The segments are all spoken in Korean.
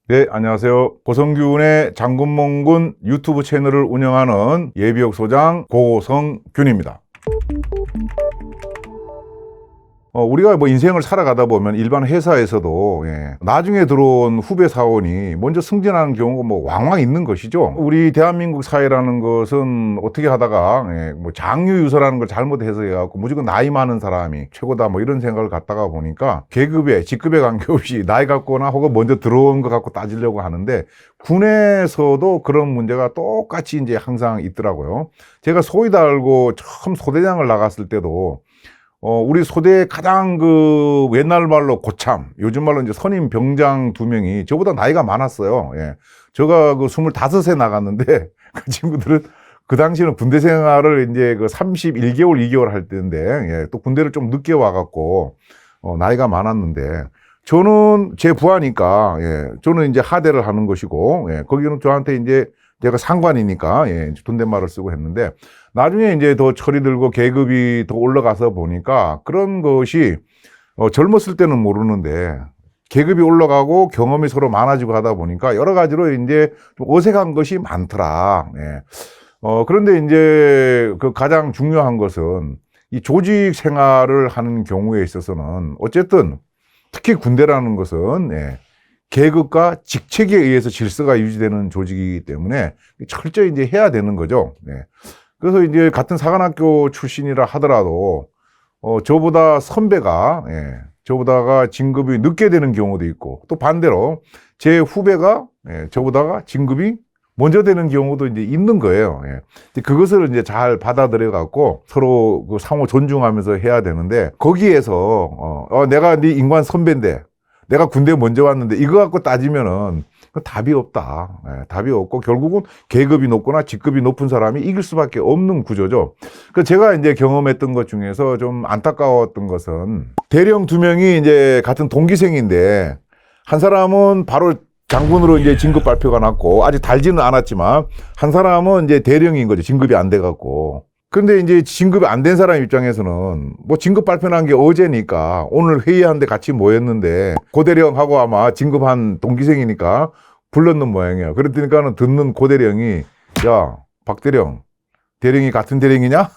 네, 안녕하세요. 고성균의 장군몽군 유튜브 채널을 운영하는 예비역 소장 고성균입니다. 우리가 뭐 인생을 살아가다 보면 일반 회사에서도 나중에 들어온 후배 사원이 먼저 승진하는 경우가 뭐 왕왕 있는 것이죠. 우리 대한민국 사회라는 것은 어떻게 하다가 뭐 장유유서라는 걸 잘못 해석해갖고 무조건 나이 많은 사람이 최고다 뭐 이런 생각을 갖다가 보니까 계급에 직급에 관계없이 나이 갖거나 혹은 먼저 들어온 것 갖고 따지려고 하는데 군에서도 그런 문제가 똑같이 이제 항상 있더라고요. 제가 소위 달고 처음 소대장을 나갔을 때도 우리 소대의 가장 그 옛날 말로 고참, 요즘 말로 이제 선임 병장 2명이 저보다 나이가 많았어요. 제가 그 25세 나갔는데 그 친구들은 그 당시에는 군대 생활을 이제 그 31개월, 2개월 할 때인데 또 군대를 좀 늦게 와갖고 나이가 많았는데 저는 제 부하니까 저는 이제 하대를 하는 것이고 거기는 저한테 이제 제가 상관이니까 존댓말을 쓰고 했는데 나중에 이제 더 철이 들고 계급이 더 올라가서 보니까 그런 것이 젊었을 때는 모르는데 계급이 올라가고 경험이 서로 많아지고 하다 보니까 여러 가지로 이제 좀 어색한 것이 많더라. 그런데 이제 그 가장 중요한 것은 이 조직 생활을 하는 경우에 있어서는 어쨌든 특히 군대라는 것은 계급과 직책에 의해서 질서가 유지되는 조직이기 때문에 철저히 이제 해야 되는 거죠. 그래서 이제 같은 사관학교 출신이라 하더라도 저보다 선배가 저보다가 진급이 늦게 되는 경우도 있고 또 반대로 제 후배가 저보다가 진급이 먼저 되는 경우도 이제 있는 거예요. 그것을 이제 잘 받아들여 갖고 서로 그 상호 존중하면서 해야 되는데 거기에서 내가 네 인관 선배인데 내가 군대 먼저 왔는데 이거 갖고 따지면은 답이 없다. 답이 없고 결국은 계급이 높거나 직급이 높은 사람이 이길 수밖에 없는 구조죠. 그 제가 이제 경험했던 것 중에서 좀 안타까웠던 것은 대령 2명이 이제 같은 동기생인데 한 사람은 바로 장군으로 이제 진급 발표가 났고 아직 달지는 않았지만 한 사람은 이제 대령인 거죠. 진급이 안 돼 갖고. 근데 이제 진급이 안 된 사람 입장에서는 뭐 진급 발표 난 게 어제니까 오늘 회의하는데 같이 모였는데 고대령하고 아마 진급한 동기생이니까 불렀는 모양이야. 그랬더니까는 듣는 고대령이 야, 박대령, 대령이 같은 대령이냐?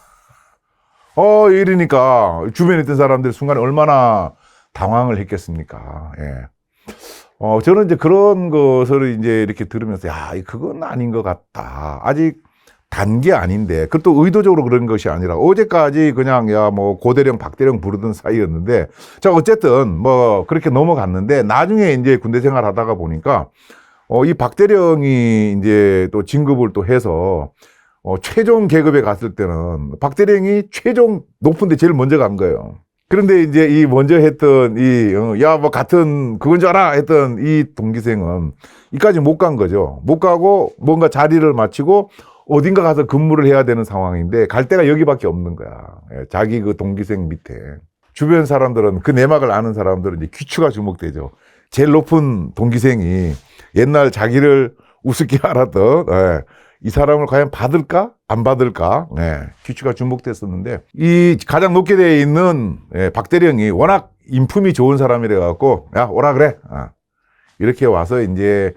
이러니까 주변에 있던 사람들 순간에 얼마나 당황을 했겠습니까? 저는 이제 그런 것을 이제 이렇게 들으면서 야, 그건 아닌 것 같다. 아직 단 게 아닌데, 그것도 의도적으로 그런 것이 아니라, 어제까지 그냥, 야, 뭐, 고대령, 박대령 부르던 사이였는데, 자, 어쨌든, 뭐, 그렇게 넘어갔는데, 나중에 이제 군대 생활 하다가 보니까, 이 박대령이 이제 또 진급을 또 해서, 최종 계급에 갔을 때는, 박대령이 최종 높은데 제일 먼저 간 거예요. 그런데 이제 이 먼저 했던 야, 뭐, 같은, 그건 줄 알아! 했던 이 동기생은, 이까지 못 간 거죠. 못 가고, 뭔가 자리를 마치고, 어딘가 가서 근무를 해야 되는 상황인데 갈 데가 여기밖에 없는 거야. 자기 그 동기생 밑에. 주변 사람들은 그 내막을 아는 사람들은 이제 귀추가 주목되죠. 제일 높은 동기생이 옛날 자기를 우습게 알았던 이 사람을 과연 받을까? 안 받을까? 귀추가 주목됐었는데 이 가장 높게 되어 있는 박대령이 워낙 인품이 좋은 사람이라 갖고 야, 오라 그래. 이렇게 와서 이제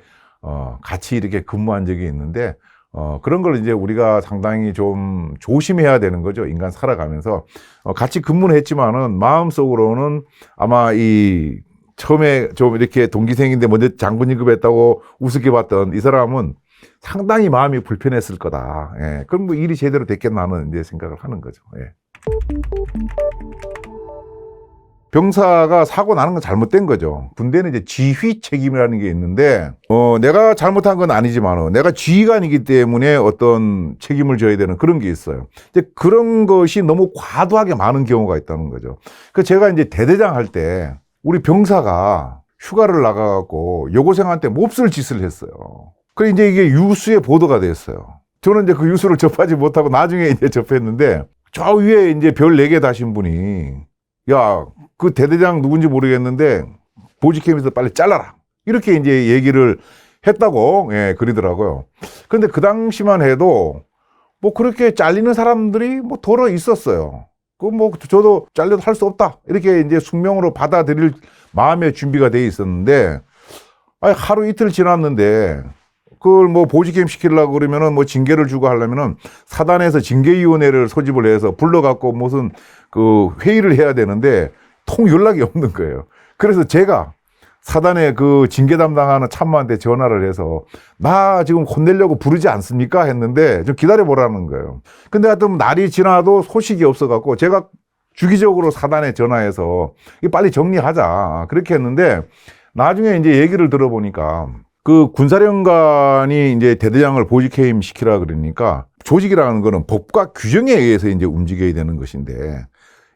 같이 이렇게 근무한 적이 있는데 그런 걸 이제 우리가 상당히 좀 조심해야 되는 거죠. 인간 살아가면서. 같이 근무는 했지만은 마음속으로는 아마 이 처음에 좀 이렇게 동기생인데 먼저 장군 진급했다고 우습게 봤던 이 사람은 상당히 마음이 불편했을 거다. 그럼 뭐 일이 제대로 됐겠나는 이제 생각을 하는 거죠. 병사가 사고 나는 건 잘못된 거죠. 군대는 이제 지휘 책임이라는 게 있는데, 내가 잘못한 건 아니지만, 내가 지휘관이기 때문에 어떤 책임을 져야 되는 그런 게 있어요. 근데 그런 것이 너무 과도하게 많은 경우가 있다는 거죠. 그 제가 이제 대대장 할 때, 우리 병사가 휴가를 나가갖고 여고생한테 몹쓸 짓을 했어요. 그래 이제 이게 유수의 보도가 됐어요. 저는 이제 그 유수를 접하지 못하고 나중에 이제 접했는데, 저 위에 이제 별 4개 다신 분이, 야, 그 대대장 누군지 모르겠는데 보직캠에서 빨리 잘라라. 이렇게 이제 얘기를 했다고 그러더라고요. 그런데 그 당시만 해도 뭐 그렇게 잘리는 사람들이 뭐 더러 있었어요. 그 뭐 저도 잘려도 할 수 없다. 이렇게 이제 숙명으로 받아들일 마음의 준비가 돼 있었는데 아니, 하루 이틀 지났는데 그걸 뭐 보직개임 시키려고 그러면은 뭐 징계를 주고 하려면은 사단에서 징계위원회를 소집을 해서 불러갖고 무슨 그 회의를 해야 되는데 통 연락이 없는 거예요. 그래서 제가 사단에 그 징계 담당하는 참모한테 전화를 해서 나 지금 혼내려고 부르지 않습니까? 했는데 좀 기다려보라는 거예요. 근데 하여튼 날이 지나도 소식이 없어갖고 제가 주기적으로 사단에 전화해서 빨리 정리하자. 그렇게 했는데 나중에 이제 얘기를 들어보니까 그 군사령관이 이제 대대장을 보직해임 시키라 그러니까 조직이라는 거는 법과 규정에 의해서 이제 움직여야 되는 것인데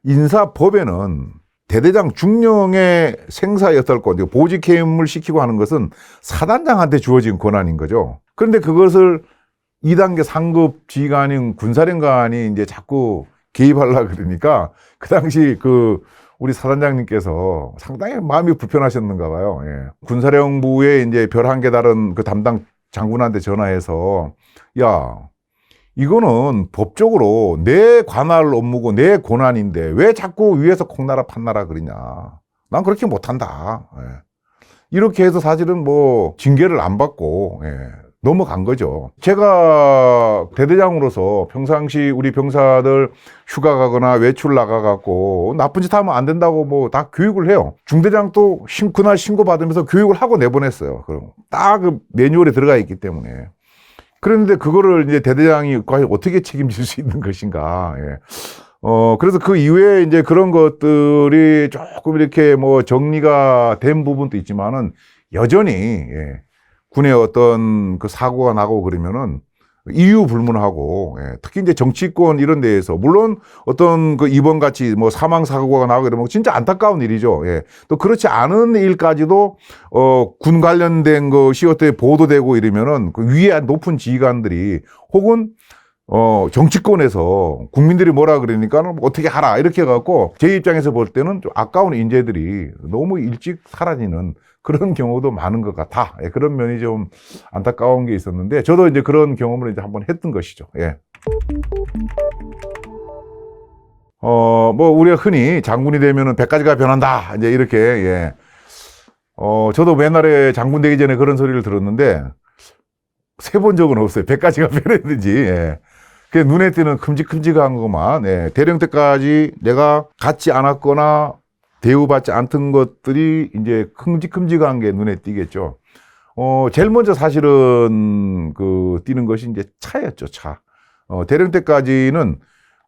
인사법에는 대대장 중령의 생사였달고 보직해임을 시키고 하는 것은 사단장한테 주어진 권한인 거죠. 그런데 그것을 2단계 상급 지휘관인 군사령관이 이제 자꾸 개입하려고 그러니까 그 당시 그 우리 사단장님께서 상당히 마음이 불편하셨는가 봐요. 예. 군사령부에 이제 별 한 개 다른 그 담당 장군한테 전화해서 야, 이거는 법적으로 내 관할 업무고 내 권한인데 왜 자꾸 위에서 콩나라 판나라 그러냐. 난 그렇게 못한다. 예. 이렇게 해서 사실은 뭐 징계를 안 받고 넘어간 거죠. 제가 대대장으로서 평상시 우리 병사들 휴가 가거나 외출 나가갖고 나쁜 짓 하면 안 된다고 뭐 다 교육을 해요. 중대장도 그날 신고받으면서 교육을 하고 내보냈어요. 그럼 딱 그 매뉴얼에 들어가 있기 때문에. 그런데 그거를 이제 대대장이 과연 어떻게 책임질 수 있는 것인가. 예. 그래서 그 이후에 이제 그런 것들이 조금 이렇게 뭐 정리가 된 부분도 있지만은 여전히, 군의 어떤 그 사고가 나고 그러면은 이유 불문하고, 특히 이제 정치권 이런 데에서 물론 어떤 그 이번 같이 뭐 사망 사고가 나고 그러면 진짜 안타까운 일이죠. 또 그렇지 않은 일까지도 군 관련된 것이 어떻게 보도되고 이러면은 그 위에 높은 지휘관들이 혹은 정치권에서 국민들이 뭐라 그러니까는 어떻게 하라 이렇게 해갖고 제 입장에서 볼 때는 좀 아까운 인재들이 너무 일찍 사라지는 그런 경우도 많은 것 같아. 그런 면이 좀 안타까운 게 있었는데 저도 이제 그런 경험을 이제 한번 했던 것이죠. 뭐 우리가 흔히 장군이 되면은 100가지가 변한다. 이제 이렇게 저도 옛날에 장군 되기 전에 그런 소리를 들었는데 세본 적은 없어요. 100가지가 변했는지. 그 눈에 띄는 큼직큼직한 것만. 대령 때까지 내가 갖지 않았거나 대우받지 않던 것들이 이제 큼직큼직한 게 눈에 띄겠죠. 제일 먼저 사실은 그 띄는 것이 이제 차였죠, 차. 대령 때까지는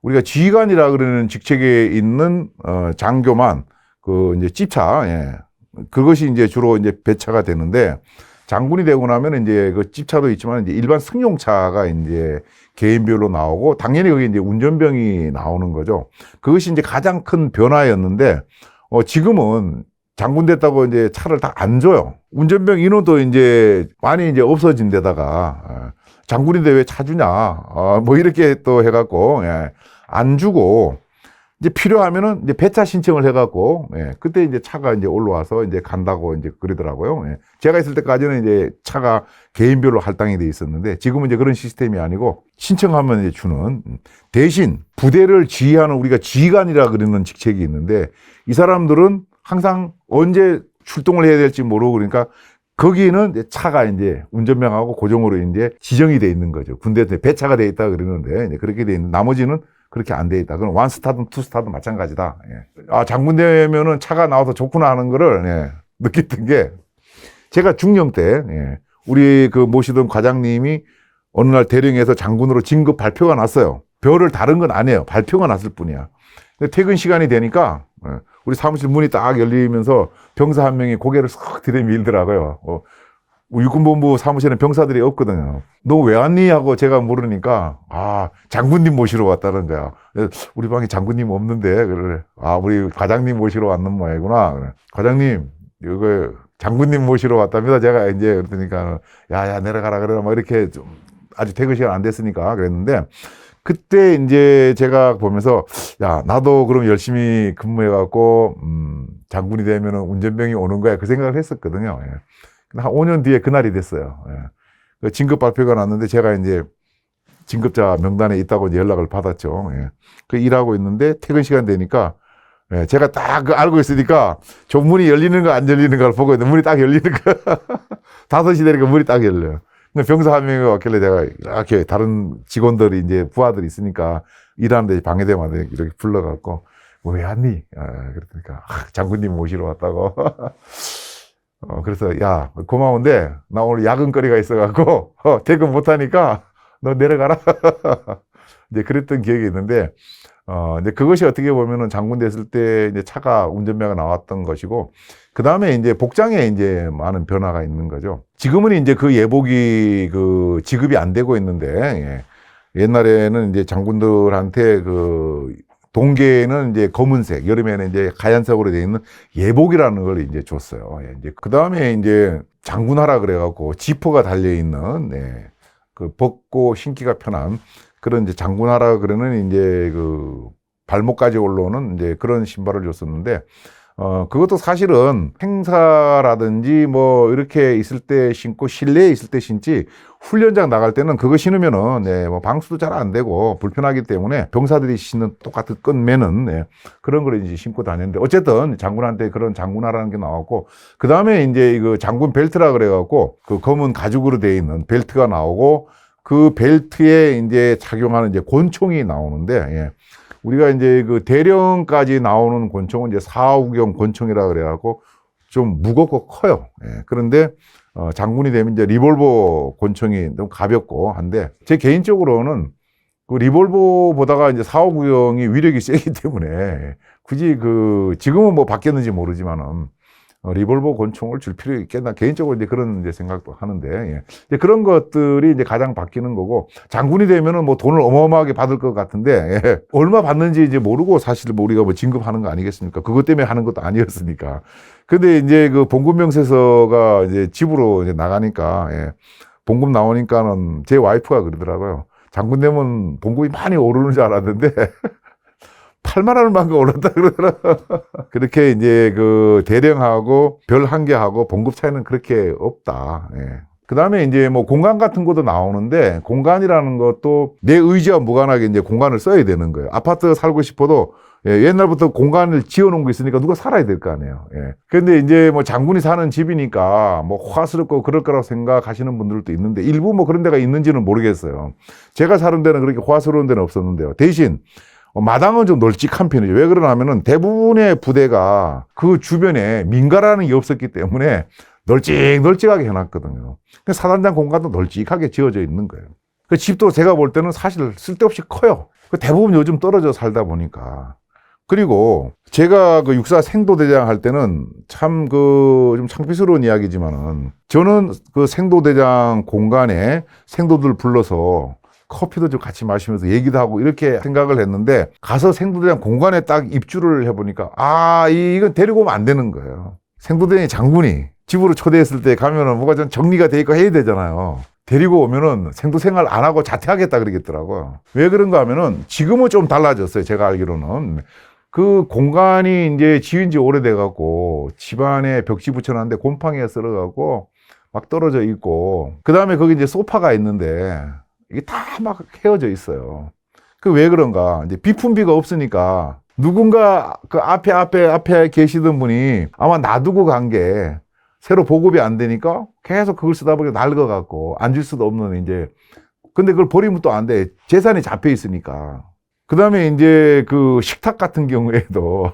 우리가 지휘관이라 그러는 직책에 있는 장교만 그 이제 찝차, 그것이 이제 주로 이제 배차가 되는데 장군이 되고 나면 이제 그 찝차도 있지만 이제 일반 승용차가 이제 개인별로 나오고 당연히 거기 이제 운전병이 나오는 거죠. 그것이 이제 가장 큰 변화였는데 지금은 장군 됐다고 이제 차를 다 안 줘요. 운전병 인원도 이제 많이 이제 없어진 데다가 장군인데 왜 차 주냐 뭐 이렇게 또 해갖고 안 주고 이제 필요하면은 이제 배차 신청을 해갖고 그때 이제 차가 이제 올라와서 이제 간다고 이제 그러더라고요. 제가 있을 때까지는 이제 차가 개인별로 할당이 돼 있었는데 지금은 이제 그런 시스템이 아니고 신청하면 이제 주는 대신 부대를 지휘하는 우리가 지휘관이라 그러는 직책이 있는데 이 사람들은 항상 언제 출동을 해야 될지 모르고 그러니까 거기는 이제 차가 이제 운전병하고 고정으로 이제 지정이 돼 있는 거죠. 군대 배차가 돼 있다 그러는데 이제 그렇게 돼 있는 나머지는 그렇게 안 돼 있다. 그럼 원스타든 투스타든 마찬가지다. 아, 장군 되면은 차가 나와서 좋구나 하는 거를 느꼈던 게 제가 중령 때 우리 그 모시던 과장님이 어느 날 대령에서 장군으로 진급 발표가 났어요. 별을 다른 건 아니에요. 발표가 났을 뿐이야. 근데 퇴근 시간이 되니까 우리 사무실 문이 딱 열리면서 병사 한 명이 고개를 쓱 들이밀더라고요. 육군본부 사무실에는 병사들이 없거든요. 너 왜 왔니? 하고 제가 물으니까, 장군님 모시러 왔다는 거야. 우리 방에 장군님 없는데, 그래. 우리 과장님 모시러 왔는 모양이구나. 그래. 과장님, 이거 장군님 모시러 왔답니다. 제가 이제 그러니까, 야, 내려가라. 그래. 뭐 이렇게 좀 아직 퇴근 시간 안 됐으니까 그랬는데, 그때 이제 제가 보면서, 야, 나도 그럼 열심히 근무해갖고, 장군이 되면은 운전병이 오는 거야. 그 생각을 했었거든요. 한 5년 뒤에 그날이 됐어요. 그 진급 발표가 났는데 제가 이제 진급자 명단에 있다고 이제 연락을 받았죠. 그 일하고 있는데 퇴근 시간 되니까 예, 제가 딱 그 알고 있으니까 저 문이 열리는 거 안 열리는 걸 보고 있는데 문이 딱 열리는 거. 5시 되니까 문이 딱 열려요. 근데 병사 한 명이 왔길래 제가 이렇게 다른 직원들이 이제 부하들이 있으니까 일하는데 방해되면 이렇게 불러갖고 왜 왔니? 그러니까 장군님 모시러 왔다고. 그래서 야 고마운데 나 오늘 야근거리가 있어갖고 퇴근 못하니까 너 내려가라. 이제 그랬던 기억이 있는데 이제 그것이 어떻게 보면은 장군 됐을 때 이제 차가 운전면허가 나왔던 것이고 그 다음에 이제 복장에 이제 많은 변화가 있는 거죠. 지금은 이제 그 예복이 그 지급이 안 되고 있는데 옛날에는 이제 장군들한테 그 동계에는 이제 검은색, 여름에는 이제 하얀색으로 되어 있는 예복이라는 걸 이제 줬어요. 이제 그 다음에 이제 장군하라 그래갖고 지퍼가 달려 있는 그 벗고 신기가 편한 그런 이제 장군하라 그러는 이제 그 발목까지 올라오는 이제 그런 신발을 줬었는데 그것도 사실은 행사라든지 뭐 이렇게 있을 때 신고 실내에 있을 때 신지 훈련장 나갈 때는 그거 신으면은 뭐 방수도 잘 안 되고 불편하기 때문에 병사들이 신는 똑같은 끈매는 그런 걸 이제 신고 다녔는데 어쨌든 장군한테 그런 장군화라는 게 나왔고 그 다음에 이제 이거 장군 벨트라 그래갖고 그 검은 가죽으로 되어 있는 벨트가 나오고 그 벨트에 이제 착용하는 이제 권총이 나오는데 우리가 이제 그 대령까지 나오는 권총은 이제 4호경 권총이라 그래갖고 좀 무겁고 커요. 그런데 장군이 되면 이제 리볼버 권총이 너무 가볍고 한데 제 개인적으로는 그 리볼버보다가 이제 4호경이 위력이 세기 때문에 굳이 그 지금은 뭐 바뀌었는지 모르지만은 리볼버 권총을 줄 필요 있겠나 개인적으로 이제 그런 이제 생각도 하는데 이제 그런 것들이 이제 가장 바뀌는 거고 장군이 되면은 뭐 돈을 어마어마하게 받을 것 같은데 얼마 받는지 이제 모르고 사실 뭐 우리가 뭐 진급하는 거 아니겠습니까? 그것 때문에 하는 것도 아니었으니까. 근데 이제 그 봉급 명세서가 이제 집으로 이제 나가니까 봉급 나오니까는 제 와이프가 그러더라고요. 장군 되면 봉급이 많이 오르는 줄 알았는데 8만 원만큼 올랐다 그러더라. 그렇게 이제 그 대령하고 별 한 개하고 봉급 차이는 그렇게 없다. 그 다음에 이제 뭐 공간 같은 것도 나오는데 공간이라는 것도 내 의지와 무관하게 이제 공간을 써야 되는 거예요. 아파트 살고 싶어도 옛날부터 공간을 지어놓은 거 있으니까 누가 살아야 될 거 아니에요. 근데 이제 뭐 장군이 사는 집이니까 뭐 화스럽고 그럴 거라고 생각하시는 분들도 있는데 일부 뭐 그런 데가 있는지는 모르겠어요. 제가 사는 데는 그렇게 화스러운 데는 없었는데요. 대신 마당은 좀 널찍한 편이죠. 왜 그러냐면은 대부분의 부대가 그 주변에 민가라는 게 없었기 때문에 널찍널찍하게 해놨거든요. 사단장 공간도 널찍하게 지어져 있는 거예요. 그 집도 제가 볼 때는 사실 쓸데없이 커요. 대부분 요즘 떨어져 살다 보니까. 그리고 제가 그 육사 생도대장 할 때는 참 그 좀 창피스러운 이야기지만은 저는 그 생도대장 공간에 생도들 불러서 커피도 좀 같이 마시면서 얘기도 하고 이렇게 생각을 했는데 가서 생도대장 공간에 딱 입주를 해보니까 이건 데리고 오면 안 되는 거예요. 생도대장의 장군이 집으로 초대했을 때 가면은 뭐가 좀 정리가 돼 있고 해야 되잖아요. 데리고 오면은 생도 생활 안 하고 자퇴하겠다 그러겠더라고요. 왜 그런가 하면은 지금은 좀 달라졌어요. 제가 알기로는. 그 공간이 이제 지은 지 오래돼갖고 집안에 벽지 붙여놨는데 곰팡이가 쓸어갖고 막 떨어져 있고 그 다음에 거기 이제 소파가 있는데 이게 다 막 헤어져 있어요. 그 왜 그런가? 이제 비품비가 없으니까 누군가 그 앞에 계시던 분이 아마 놔두고 간 게 새로 보급이 안 되니까 계속 그걸 쓰다 보니까 낡아갖고 앉을 수도 없는 이제 근데 그걸 버리면 또 안 돼. 재산이 잡혀 있으니까. 그 다음에 이제 그 식탁 같은 경우에도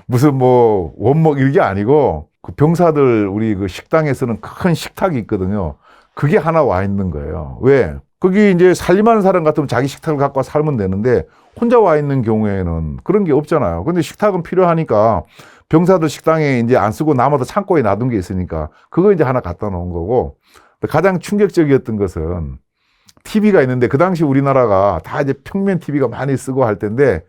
무슨 뭐 원목 이게 아니고 그 병사들 우리 그 식당에 쓰는 큰 식탁이 있거든요. 그게 하나 와 있는 거예요. 왜? 거기 이제 살림하는 사람 같으면 자기 식탁을 갖고 와서 살면 되는데 혼자 와 있는 경우에는 그런 게 없잖아요. 근데 식탁은 필요하니까 병사들 식당에 이제 안 쓰고 남아도 창고에 놔둔 게 있으니까 그거 이제 하나 갖다 놓은 거고 가장 충격적이었던 것은 TV가 있는데 그 당시 우리나라가 다 이제 평면 TV가 많이 쓰고 할 텐데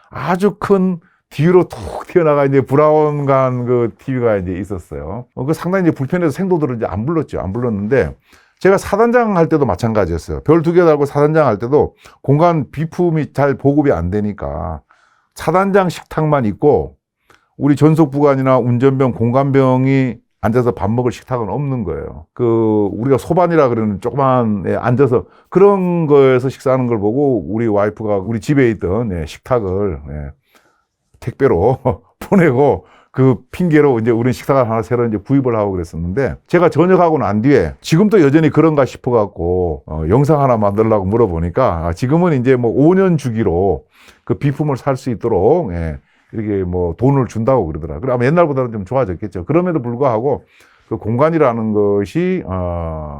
아주 큰 뒤로 툭 튀어나가 이제 브라운관 그 TV가 이제 있었어요. 그 상당히 이제 불편해서 생도들을 이제 안 불렀죠. 안 불렀는데 제가 사단장 할 때도 마찬가지였어요. 별 2개 달고 사단장 할 때도 공간 비품이 잘 보급이 안 되니까 사단장 식탁만 있고 우리 전속부관이나 운전병, 공간병이 앉아서 밥 먹을 식탁은 없는 거예요. 그 우리가 소반이라 그러는 조그만 앉아서 그런 거에서 식사하는 걸 보고 우리 와이프가 우리 집에 있던 식탁을 택배로 보내고 그 핑계로 이제 우리는 식사가 하나 새로 이제 구입을 하고 그랬었는데 제가 전역하고 난 뒤에 지금도 여전히 그런가 싶어갖고 영상 하나 만들려고 물어보니까 지금은 이제 뭐 5년 주기로 그 비품을 살 수 있도록 이렇게 뭐 돈을 준다고 그러더라. 그럼 아마 옛날보다는 좀 좋아졌겠죠. 그럼에도 불구하고 그 공간이라는 것이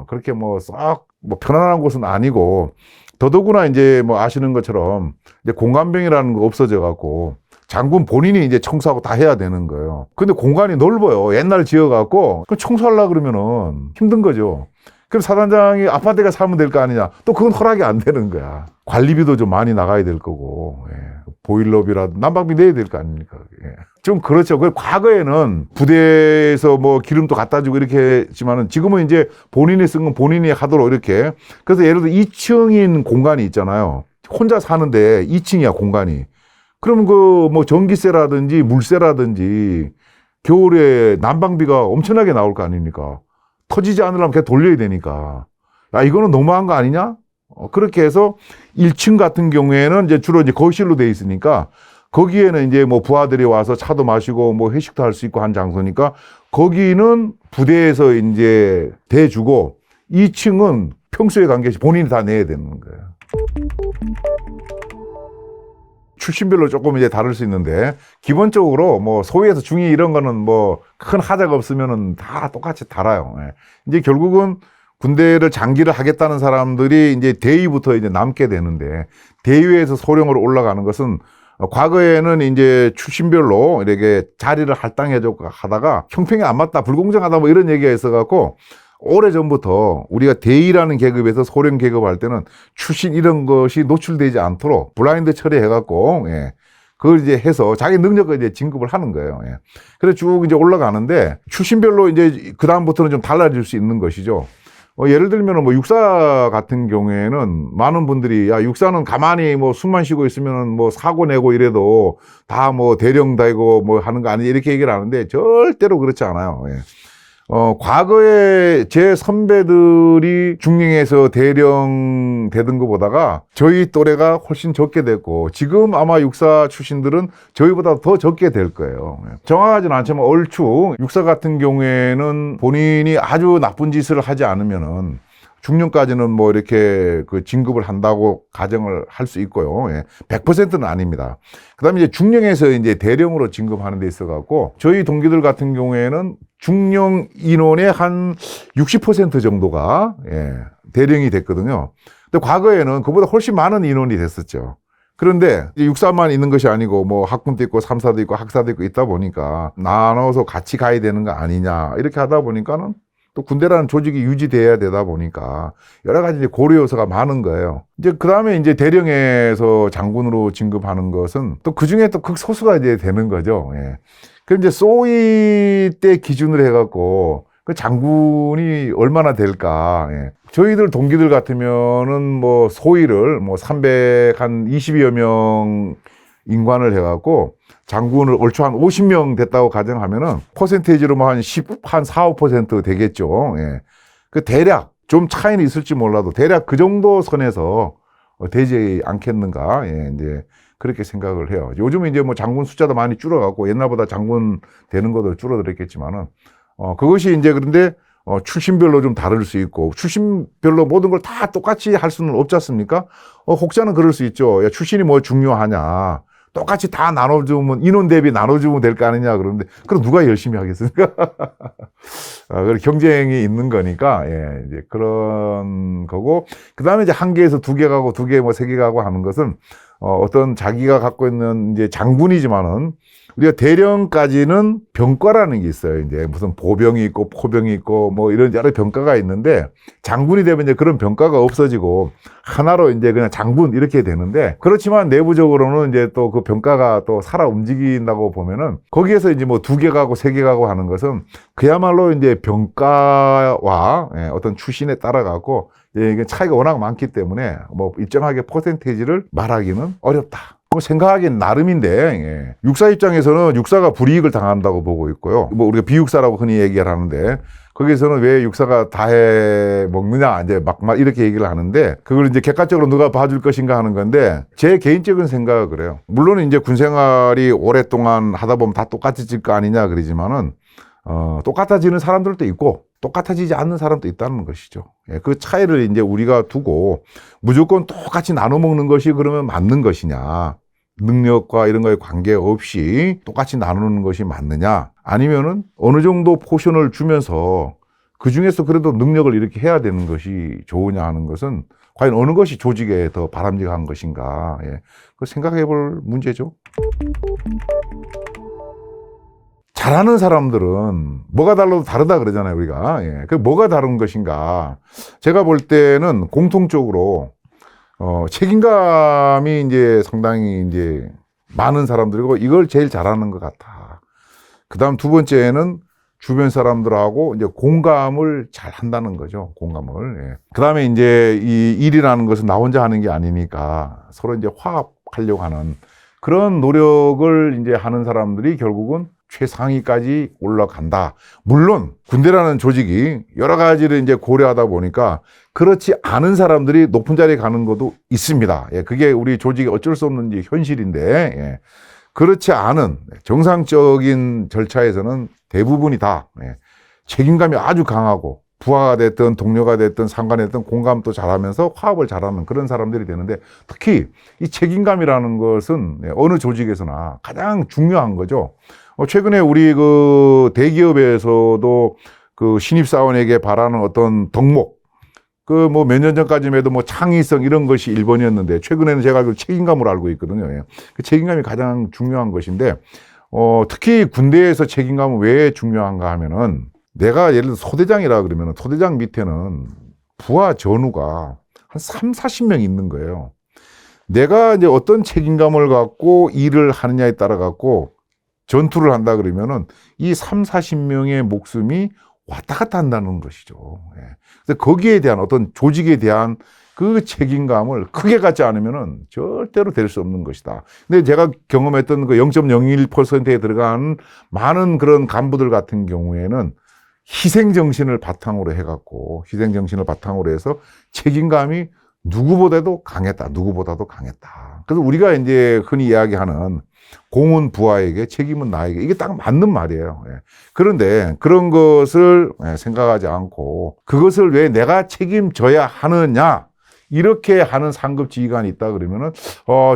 그렇게 뭐 싹 뭐 편안한 곳은 아니고 더더구나 이제 뭐 아시는 것처럼 이제 공간병이라는 거 없어져 갖고 장군 본인이 이제 청소하고 다 해야 되는 거예요. 근데 공간이 넓어요. 옛날 지어갖고 그 청소하려고 그러면은 힘든 거죠. 그럼 사단장이 아파트에 살면 될 거 아니냐. 또 그건 허락이 안 되는 거야. 관리비도 좀 많이 나가야 될 거고, 보일러비라도 난방비 내야 될 거 아닙니까? 좀 그렇죠. 그 과거에는 부대에서 뭐 기름도 갖다 주고 이렇게 했지만은 지금은 이제 본인이 쓴 건 본인이 하도록 이렇게. 그래서 예를 들어 2층인 공간이 있잖아요. 혼자 사는데 2층이야, 공간이. 그럼 그 뭐 전기세라든지 물세라든지 겨울에 난방비가 엄청나게 나올 거 아닙니까? 터지지 않으려면 계속 돌려야 되니까. 야, 이거는 너무한 거 아니냐? 그렇게 해서 1층 같은 경우에는 이제 주로 이제 거실로 돼 있으니까 거기에는 이제 뭐 부하들이 와서 차도 마시고 뭐 회식도 할 수 있고 한 장소니까 거기는 부대에서 이제 대주고 2층은 평소에 관계시 본인이 다 내야 되는 거예요. 출신별로 조금 이제 다를 수 있는데 기본적으로 뭐 소위에서 중위 이런 거는 뭐 큰 하자가 없으면은 다 똑같이 달아요. 이제 결국은 군대를 장기를 하겠다는 사람들이 이제 대위부터 이제 남게 되는데 대위에서 소령으로 올라가는 것은 과거에는 이제 출신별로 이렇게 자리를 할당해주고 하다가 형평이 안 맞다, 불공정하다 뭐 이런 얘기가 있어갖고 오래전부터 우리가 대위라는 계급에서 소령 계급할 때는 출신 이런 것이 노출되지 않도록 블라인드 처리해갖고, 그걸 이제 해서 자기 능력을 이제 진급을 하는 거예요. 그래서 쭉 이제 올라가는데 출신별로 이제 그다음부터는 좀 달라질 수 있는 것이죠. 예를 들면 뭐 육사 같은 경우에는 많은 분들이 야, 육사는 가만히 뭐 숨만 쉬고 있으면 뭐 사고 내고 이래도 다 뭐 대령 되고 뭐 하는 거 아니냐 이렇게 얘기를 하는데 절대로 그렇지 않아요. 과거에 제 선배들이 중령에서 대령 되던 것보다가 저희 또래가 훨씬 적게 됐고 지금 아마 육사 출신들은 저희보다 더 적게 될 거예요. 정확하지는 않지만 얼추 육사 같은 경우에는 본인이 아주 나쁜 짓을 하지 않으면은 중령까지는 뭐 이렇게 그 진급을 한다고 가정을 할 수 있고요. 100%는 아닙니다. 그 다음에 이제 중령에서 이제 대령으로 진급하는 데 있어갖고 저희 동기들 같은 경우에는 중령 인원의 한 60% 정도가 대령이 됐거든요. 근데 과거에는 그보다 훨씬 많은 인원이 됐었죠. 그런데 육사만 있는 것이 아니고 뭐 학군도 있고 삼사도 있고 학사도 있고 있다 보니까 나눠서 같이 가야 되는 거 아니냐 이렇게 하다 보니까는 또 군대라는 조직이 유지돼야 되다 보니까 여러 가지 이제 고려 요소가 많은 거예요. 이제 그 다음에 이제 대령에서 장군으로 진급하는 것은 또 그 중에 또 극소수가 이제 되는 거죠. 그럼 이제 소위 때 기준으로 해갖고 그 장군이 얼마나 될까. 저희들 동기들 같으면은 뭐 소위를 뭐 320여 명 인관을 해갖고 장군을 얼추 한 50명 됐다고 가정하면은 퍼센테이지로 뭐 한 4, 5% 되겠죠. 그 대략 좀 차이는 있을지 몰라도 대략 그 정도 선에서 되지 않겠는가. 이제 그렇게 생각을 해요. 요즘은 이제 뭐 장군 숫자도 많이 줄어갖고 옛날보다 장군 되는 것도 줄어들었겠지만은 그것이 이제 그런데 출신별로 좀 다를 수 있고 출신별로 모든 걸 다 똑같이 할 수는 없지 않습니까? 혹자는 그럴 수 있죠. 야, 출신이 뭐 중요하냐. 똑같이 다 나눠주면 인원 대비 나눠주면 될 거 아니냐 그러는데 그럼 누가 열심히 하겠습니까? 경쟁이 있는 거니까 이제 그런 거고 그 다음에 이제 한 개에서 두 개 가고 두 개 뭐 세 개 가고 하는 것은 어떤 자기가 갖고 있는 이제 장군이지만은 우리가 대령까지는 병과라는 게 있어요. 이제 무슨 보병이 있고 포병이 있고 뭐 이런 여러 병과가 있는데 장군이 되면 이제 그런 병과가 없어지고 하나로 이제 그냥 장군 이렇게 되는데 그렇지만 내부적으로는 이제 또 그 병과가 또 살아 움직인다고 보면은 거기에서 이제 뭐 두 개 가고 세 개 가고 하는 것은 그야말로 이제 병과와 어떤 출신에 따라 갖고 이게 차이가 워낙 많기 때문에 뭐 일정하게 퍼센테이지를 말하기는 어렵다. 생각하기엔 나름인데 육사 입장에서는 육사가 불이익을 당한다고 보고 있고요. 뭐 우리가 비육사라고 흔히 얘기를 하는데 거기서는 왜 육사가 다 해 먹느냐 이제 막 이렇게 얘기를 하는데 그걸 이제 객관적으로 누가 봐줄 것인가 하는 건데 제 개인적인 생각은 그래요. 물론 이제 군 생활이 오랫동안 하다 보면 다 똑같아질 거 아니냐 그러지만은 똑같아지는 사람들도 있고 똑같아지지 않는 사람도 있다는 것이죠. 예, 그 차이를 이제 우리가 두고 무조건 똑같이 나눠 먹는 것이 그러면 맞는 것이냐. 능력과 이런 거에 관계없이 똑같이 나누는 것이 맞느냐 아니면은 어느 정도 포션을 주면서 그 중에서 그래도 능력을 이렇게 해야 되는 것이 좋으냐 하는 것은 과연 어느 것이 조직에 더 바람직한 것인가 예. 그 생각해 볼 문제죠. 잘하는 사람들은 뭐가 달라도 다르다 그러잖아요 우리가. 예. 그 뭐가 다른 것인가 제가 볼 때는 공통적으로 책임감이 이제 상당히 이제 많은 사람들이고 이걸 제일 잘하는 것 같아. 그 다음 두 번째는 주변 사람들하고 이제 공감을 잘 한다는 거죠. 공감을. 예. 그 다음에 이제 이 일이라는 것은 나 혼자 하는 게 아니니까 서로 이제 화합하려고 하는 그런 노력을 이제 하는 사람들이 결국은 최상위까지 올라간다. 물론 군대라는 조직이 여러 가지를 이제 고려하다 보니까 그렇지 않은 사람들이 높은 자리에 가는 것도 있습니다. 예, 그게 우리 조직의 어쩔 수 없는 현실인데 예, 그렇지 않은 정상적인 절차에서는 대부분이 다 책임감이 아주 강하고 부하가 됐든 동료가 됐든 상관이 됐든 공감도 잘하면서 화합을 잘하는 그런 사람들이 되는데 특히 이 책임감이라는 것은 어느 조직에서나 가장 중요한 거죠. 최근에 우리 그 대기업에서도 그 신입사원에게 바라는 어떤 덕목, 그 뭐 몇 년 전까지만 해도 뭐 창의성 이런 것이 1번이었는데 최근에는 제가 그 책임감으로 알고 있거든요. 예. 그 책임감이 가장 중요한 것인데, 특히 군대에서 책임감은 왜 중요한가 하면은 내가 예를 들어 소대장이라 그러면은 소대장 밑에는 부하 전우가 한 3, 40명 있는 거예요. 내가 이제 어떤 책임감을 갖고 일을 하느냐에 따라 갖고 전투를 한다 그러면은 이 3, 40명의 목숨이 왔다 갔다 한다는 것이죠. 예. 그래서 거기에 대한 어떤 조직에 대한 그 책임감을 크게 갖지 않으면은 절대로 될 수 없는 것이다. 근데 제가 경험했던 그 0.01%에 들어간 많은 그런 간부들 같은 경우에는 희생정신을 바탕으로 해갖고, 희생정신을 바탕으로 해서 책임감이 누구보다도 강했다. 누구보다도 강했다. 그래서 우리가 이제 흔히 이야기하는 공은 부하에게 책임은 나에게 이게 딱 맞는 말이에요. 예. 그런데 그런 것을 생각하지 않고 그것을 왜 내가 책임져야 하느냐 이렇게 하는 상급 지휘관이 있다 그러면은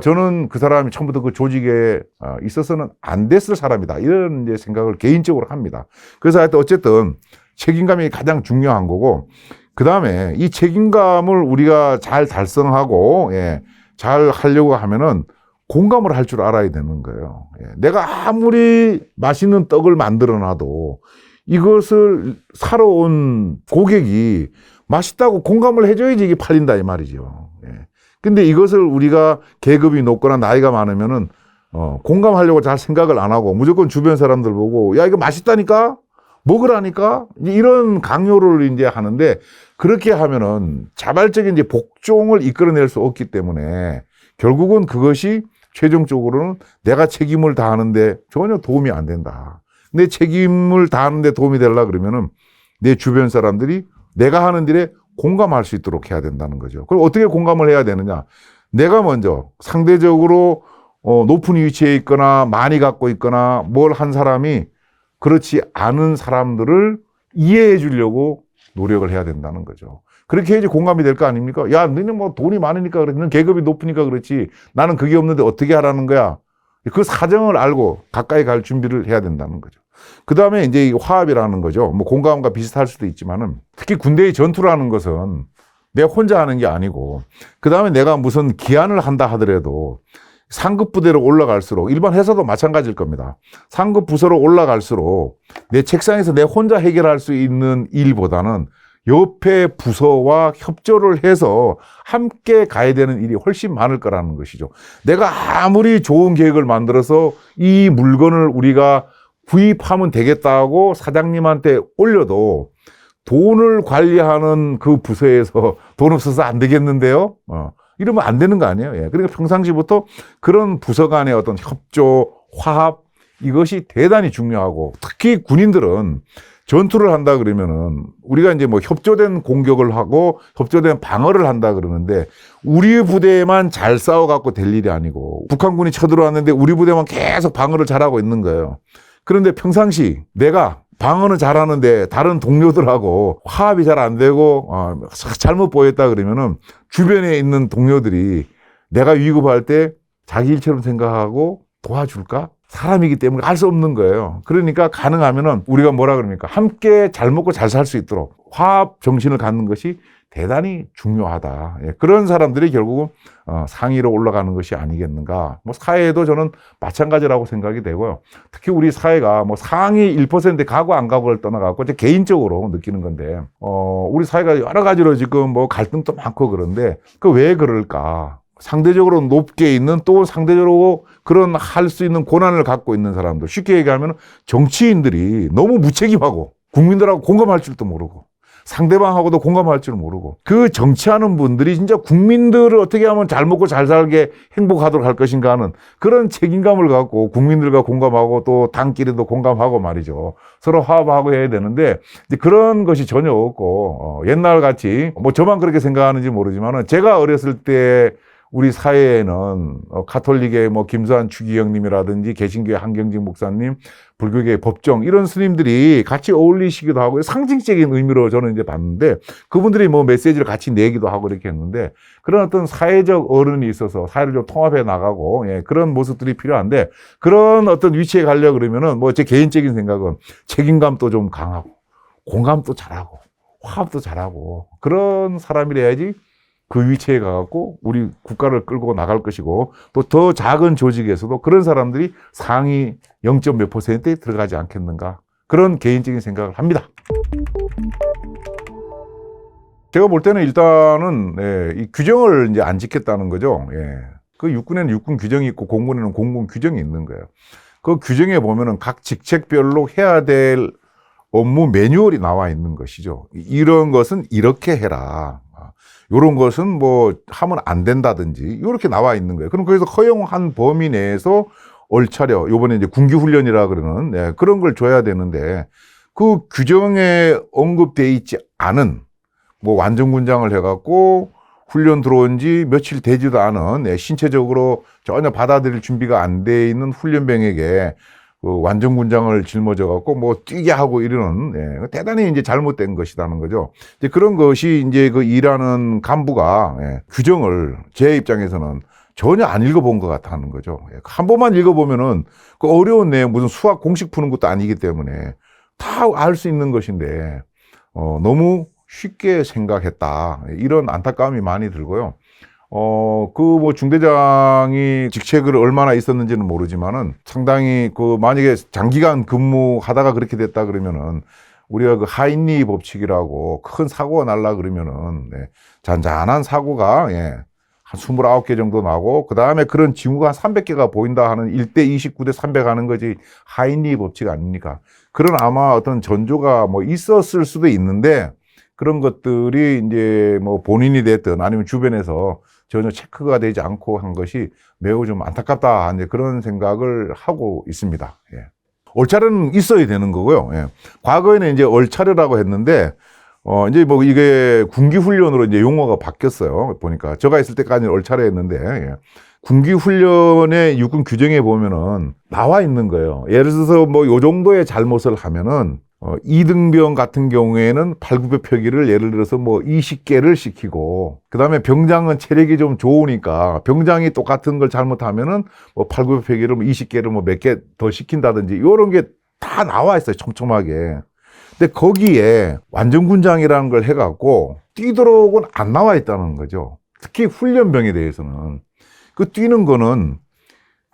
저는 그 사람이 처음부터 그 조직에 있어서는 안 됐을 사람이다 이런 이제 생각을 개인적으로 합니다. 그래서 하여튼 어쨌든 책임감이 가장 중요한 거고 그 다음에 이 책임감을 우리가 잘 달성하고 잘 하려고 하면은 공감을 할 줄 알아야 되는 거예요. 내가 아무리 맛있는 떡을 만들어 놔도 이것을 사러 온 고객이 맛있다고 공감을 해줘야지 이게 팔린다 이 말이죠. 근데 이것을 우리가 계급이 높거나 나이가 많으면은 공감하려고 잘 생각을 안 하고 무조건 주변 사람들 보고 야 이거 맛있다니까 먹으라니까 이런 강요를 이제 하는데 그렇게 하면은 자발적인 이제 복종을 이끌어낼 수 없기 때문에 결국은 그것이 최종적으로는 내가 책임을 다하는데 전혀 도움이 안 된다. 내 책임을 다하는데 도움이 되려고 그러면은 내 주변 사람들이 내가 하는 일에 공감할 수 있도록 해야 된다는 거죠. 그럼 어떻게 공감을 해야 되느냐? 내가 먼저 상대적으로 높은 위치에 있거나 많이 갖고 있거나 뭘 한 사람이 그렇지 않은 사람들을 이해해 주려고 노력을 해야 된다는 거죠. 그렇게 해야지 공감이 될 거 아닙니까? 야, 너는 뭐 돈이 많으니까 그렇지, 너는 계급이 높으니까 그렇지, 나는 그게 없는데 어떻게 하라는 거야? 그 사정을 알고 가까이 갈 준비를 해야 된다는 거죠. 그 다음에 이제 이 화합이라는 거죠. 뭐 공감과 비슷할 수도 있지만은 특히 군대의 전투라는 것은 내가 혼자 하는 게 아니고 그 다음에 내가 무슨 기한을 한다 하더라도 상급 부대로 올라갈수록 일반 회사도 마찬가지일 겁니다. 상급 부서로 올라갈수록 내 책상에서 내 혼자 해결할 수 있는 일보다는 옆에 부서와 협조를 해서 함께 가야 되는 일이 훨씬 많을 거라는 것이죠. 내가 아무리 좋은 계획을 만들어서 이 물건을 우리가 구입하면 되겠다고 사장님한테 올려도 돈을 관리하는 그 부서에서 돈 없어서 안 되겠는데요. 이러면 안 되는 거 아니에요. 예. 그러니까 평상시부터 그런 부서 간의 어떤 협조, 화합 이것이 대단히 중요하고 특히 군인들은 전투를 한다 그러면은 우리가 이제 뭐 협조된 공격을 하고 협조된 방어를 한다 그러는데 우리 부대만 잘 싸워갖고 될 일이 아니고 북한군이 쳐들어왔는데 우리 부대만 계속 방어를 잘하고 있는 거예요. 그런데 평상시 내가 방어는 잘하는데 다른 동료들하고 화합이 잘 안 되고 잘못 보였다 그러면은 주변에 있는 동료들이 내가 위급할 때 자기 일처럼 생각하고 도와줄까? 사람이기 때문에 알 수 없는 거예요. 그러니까 가능하면은 우리가 뭐라 그럽니까? 함께 잘 먹고 잘 살 수 있도록 화합 정신을 갖는 것이 대단히 중요하다. 예, 그런 사람들이 결국은 상위로 올라가는 것이 아니겠는가. 뭐 사회에도 저는 마찬가지라고 생각이 되고요. 특히 우리 사회가 뭐 상위 1% 가고 안 가고를 떠나갖고 제 개인적으로 느끼는 건데, 우리 사회가 여러 가지로 지금 뭐 갈등도 많고 그런데 그 왜 그럴까? 상대적으로 높게 있는 또 상대적으로 그런 할 수 있는 권한을 갖고 있는 사람들, 쉽게 얘기하면 정치인들이 너무 무책임하고 국민들하고 공감할 줄도 모르고 상대방하고도 공감할 줄 모르고 그 정치하는 분들이 진짜 국민들을 어떻게 하면 잘 먹고 잘 살게 행복하도록 할 것인가 하는 그런 책임감을 갖고 국민들과 공감하고 또 당끼리도 공감하고 말이죠. 서로 화합하고 해야 되는데 이제 그런 것이 전혀 없고 옛날 같이 뭐 저만 그렇게 생각하는지 모르지만은 제가 어렸을 때 우리 사회에는 가톨릭의 뭐 김수환 추기경님이라든지 개신교의 한경직 목사님, 불교계의 법정 이런 스님들이 같이 어울리시기도 하고 상징적인 의미로 저는 이제 봤는데 그분들이 뭐 메시지를 같이 내기도 하고 이렇게 했는데 그런 어떤 사회적 어른이 있어서 사회를 좀 통합해 나가고 그런 모습들이 필요한데 그런 어떤 위치에 가려고 그러면은 뭐 제 개인적인 생각은 책임감도 좀 강하고 공감도 잘하고 화합도 잘하고 그런 사람이래야지 그 위치에 가갖고 우리 국가를 끌고 나갈 것이고 또 더 작은 조직에서도 그런 사람들이 상위 0. 몇 %에 들어가지 않겠는가 그런 개인적인 생각을 합니다. 제가 볼 때는 일단은 이 규정을 이제 안 지켰다는 거죠. 그 육군에는 육군 규정이 있고 공군에는 공군 규정이 있는 거예요. 그 규정에 보면은 각 직책별로 해야 될 업무 매뉴얼이 나와 있는 것이죠. 이런 것은 이렇게 해라. 이런 것은 뭐 하면 안 된다든지 이렇게 나와 있는 거예요. 그럼 거기서 허용한 범위 내에서 얼차려 요번에 이제 군기훈련이라 그러는 그런 걸 줘야 되는데 그 규정에 언급되어 있지 않은 뭐 완전군장을 해갖고 훈련 들어온 지 며칠 되지도 않은 신체적으로 전혀 받아들일 준비가 안 돼 있는 훈련병에게 그 완전군장을 짊어져 갖고 뭐 뛰게 하고 이러는 대단히 이제 잘못된 것이라는 거죠. 이제 그런 것이 이제 그 일하는 간부가 규정을 제 입장에서는 전혀 안 읽어본 것 같다는 거죠. 한 번만 읽어보면은 그 어려운 내용 무슨 수학 공식 푸는 것도 아니기 때문에 다 알 수 있는 것인데 너무 쉽게 생각했다 이런 안타까움이 많이 들고요. 그 뭐 중대장이 직책을 얼마나 있었는지는 모르지만은 상당히 그 만약에 장기간 근무하다가 그렇게 됐다 그러면은 우리가 그 하인리 법칙이라고 큰 사고가 날라 그러면은 잔잔한 사고가 한 29개 정도 나고 그 다음에 그런 징후가 한 300개가 보인다 하는 1대 29대 300 하는 거지 하인리 법칙 아닙니까? 그런 아마 어떤 전조가 뭐 있었을 수도 있는데 그런 것들이 이제 뭐 본인이 됐든 아니면 주변에서 전혀 체크가 되지 않고 한 것이 매우 좀 안타깝다. 이제 그런 생각을 하고 있습니다. 얼차려는 있어야 되는 거고요. 과거에는 이제 얼차려라고 했는데, 이제 뭐 이게 군기훈련으로 이제 용어가 바뀌었어요. 보니까. 제가 있을 때까지는 얼차려 했는데, 군기훈련의 육군 규정에 보면은 나와 있는 거예요. 예를 들어서 뭐 요 정도의 잘못을 하면은, 2등병 같은 경우에는 발굽혀 펴기를 예를 들어서 뭐 20개를 시키고, 그 다음에 병장은 체력이 좀 좋으니까 병장이 똑같은 걸 잘못하면은 뭐 발굽혀 펴기를 뭐 20개를 뭐 몇 개 더 시킨다든지, 요런 게 다 나와 있어요. 촘촘하게. 근데 거기에 완전군장이라는 걸 해갖고 뛰도록은 안 나와 있다는 거죠. 특히 훈련병에 대해서는. 그 뛰는 거는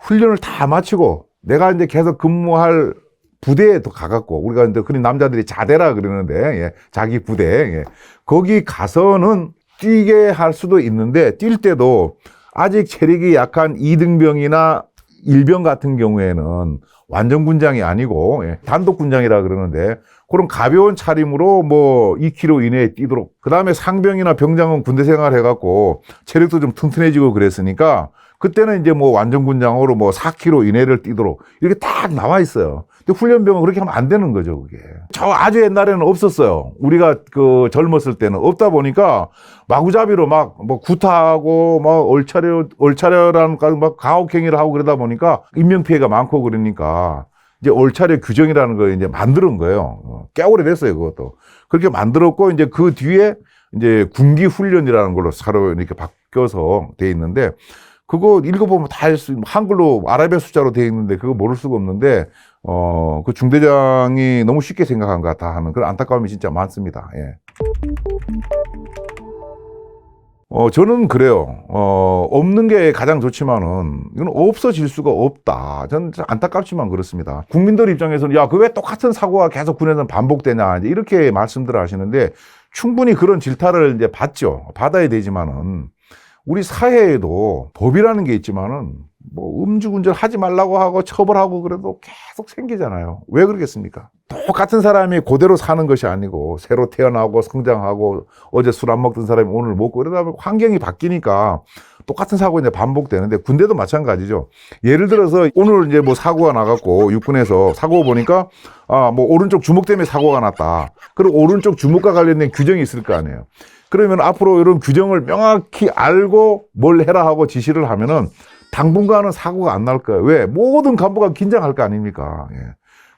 훈련을 다 마치고 내가 이제 계속 근무할 부대에 또 가갖고 우리가 이제 그런 남자들이 자대라 그러는데 자기 부대 거기 가서는 뛰게 할 수도 있는데 뛸 때도 아직 체력이 약한 2등병이나 1병 같은 경우에는 완전 군장이 아니고 단독 군장이라 그러는데 그런 가벼운 차림으로 뭐 2km 이내에 뛰도록, 그 다음에 상병이나 병장은 군대 생활 해갖고 체력도 좀 튼튼해지고 그랬으니까 그때는 이제 뭐 완전군장으로 뭐 4km 이내를 뛰도록 이렇게 딱 나와 있어요. 근데 훈련병은 그렇게 하면 안 되는 거죠, 그게. 저 아주 옛날에는 없었어요. 우리가 그 젊었을 때는 없다 보니까 마구잡이로 막 뭐 구타하고 막 얼차려라는 막 가혹행위를 하고 그러다 보니까 인명피해가 많고 그러니까 이제 얼차려 규정이라는 걸 이제 만드는 거예요. 꽤 오래됐어요, 그것도. 그렇게 만들었고 이제 그 뒤에 이제 군기 훈련이라는 걸로 새로 이렇게 바뀌어서 돼 있는데 그거 읽어보면 다 할 수, 한글로 아라비아 숫자로 돼 있는데 그거 모를 수가 없는데 그 중대장이 너무 쉽게 생각한 것 같다 하는 그런 안타까움이 진짜 많습니다. 예. 저는 그래요. 없는 게 가장 좋지만은, 이건 없어질 수가 없다. 저는 안타깝지만 그렇습니다. 국민들 입장에서는, 야, 그 왜 똑같은 사고가 계속 군에서는 반복되냐, 이제 이렇게 말씀들을 하시는데, 충분히 그런 질타를 이제 받아야 되지만은, 우리 사회에도 법이라는 게 있지만은, 뭐, 음주운전 하지 말라고 하고 처벌하고 그래도 계속 생기잖아요. 왜 그러겠습니까? 똑같은 사람이 그대로 사는 것이 아니고, 새로 태어나고 성장하고, 어제 술 안 먹던 사람이 오늘 먹고, 이러다 보면 환경이 바뀌니까 똑같은 사고 이제 반복되는데, 군대도 마찬가지죠. 예를 들어서 오늘 이제 뭐 사고가 나갔고, 육군에서 사고 보니까, 뭐 오른쪽 주먹 때문에 사고가 났다. 그리고 오른쪽 주먹과 관련된 규정이 있을 거 아니에요. 그러면 앞으로 이런 규정을 명확히 알고 뭘 해라 하고 지시를 하면은, 당분간은 사고가 안 날 거예요. 왜? 모든 간부가 긴장할 거 아닙니까? 예.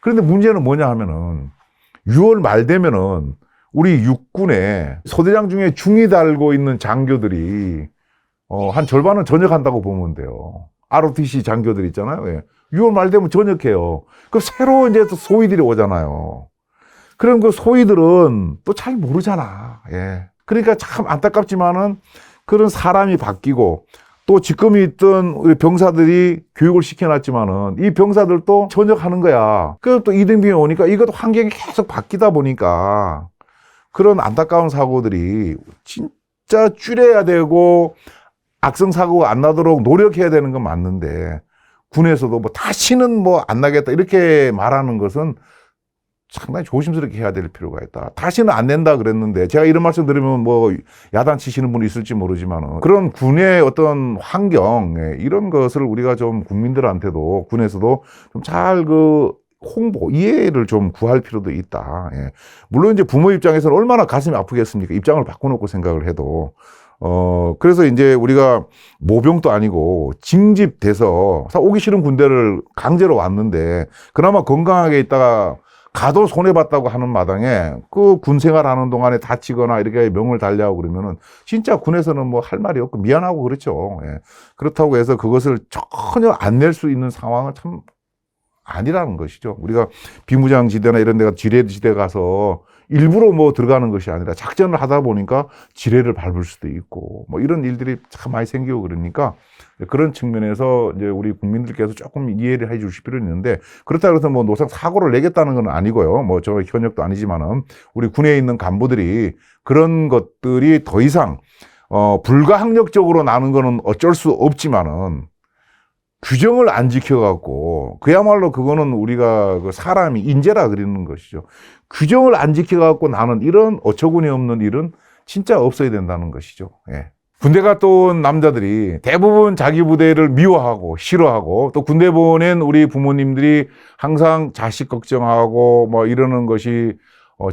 그런데 문제는 뭐냐 하면은 6월 말 되면은 우리 육군에 소대장 중에 중위 달고 있는 장교들이 한 절반은 전역한다고 보면 돼요. ROTC 장교들 있잖아요. 예. 6월 말 되면 전역해요. 그럼 새로 이제 또 소위들이 오잖아요. 그럼 그 소위들은 또 잘 모르잖아. 예. 그러니까 참 안타깝지만은 그런 사람이 바뀌고 또 지금이 있던 우리 병사들이 교육을 시켜놨지만은 이 병사들도 전역하는 거야. 그럼 또 이등병이 오니까 이것도 환경이 계속 바뀌다 보니까 그런 안타까운 사고들이 진짜 줄여야 되고 악성 사고가 안 나도록 노력해야 되는 건 맞는데 군에서도 뭐 다시는 뭐 안 나겠다 이렇게 말하는 것은 상당히 조심스럽게 해야 될 필요가 있다. 다시는 안 낸다 그랬는데 제가 이런 말씀 들으면 뭐 야단치시는 분이 있을지 모르지만 그런 군의 어떤 환경 이런 것을 우리가 좀 국민들한테도 군에서도 좀 잘 홍보, 이해를 좀 구할 필요도 있다. 예. 물론 이제 부모 입장에서는 얼마나 가슴이 아프겠습니까? 입장을 바꿔놓고 생각을 해도. 그래서 이제 우리가 모병도 아니고 징집돼서 오기 싫은 군대를 강제로 왔는데 그나마 건강하게 있다가 가도 손해봤다고 하는 마당에 그 군 생활하는 동안에 다치거나 이렇게 명을 달리하고 그러면은 진짜 군에서는 뭐 할 말이 없고 미안하고 그렇죠. 예. 그렇다고 해서 그것을 전혀 안 낼 수 있는 상황은 참 아니라는 것이죠. 우리가 비무장지대나 이런 데가 지뢰지대 가서 일부러 뭐 들어가는 것이 아니라 작전을 하다 보니까 지뢰를 밟을 수도 있고 뭐 이런 일들이 참 많이 생기고 그러니까 그런 측면에서 이제 우리 국민들께서 조금 이해를 해 주실 필요는 있는데 그렇다고 해서 뭐 노상 사고를 내겠다는 건 아니고요. 뭐 저 현역도 아니지만은 우리 군에 있는 간부들이 그런 것들이 더 이상 불가항력적으로 나는 거는 어쩔 수 없지만은 규정을 안 지켜갖고, 그야말로 그거는 우리가 그 사람이 인재라 그러는 것이죠. 규정을 안 지켜갖고 나는 이런 어처구니 없는 일은 진짜 없어야 된다는 것이죠. 예. 군대 갔다 온 남자들이 대부분 자기 부대를 미워하고 싫어하고 또 군대 보낸 우리 부모님들이 항상 자식 걱정하고 뭐 이러는 것이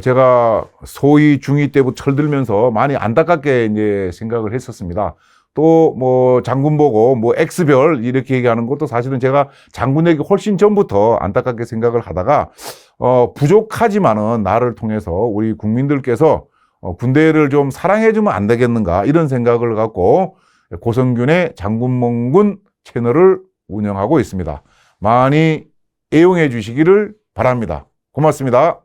제가 소위 중2 때부터 철들면서 많이 안타깝게 이제 생각을 했었습니다. 또 뭐 장군 보고 뭐 X별 이렇게 얘기하는 것도 사실은 제가 장군 되기 훨씬 전부터 안타깝게 생각을 하다가 부족하지만은 나를 통해서 우리 국민들께서 군대를 좀 사랑해주면 안 되겠는가 이런 생각을 갖고 고성균의 장군몽군 채널을 운영하고 있습니다. 많이 애용해 주시기를 바랍니다. 고맙습니다.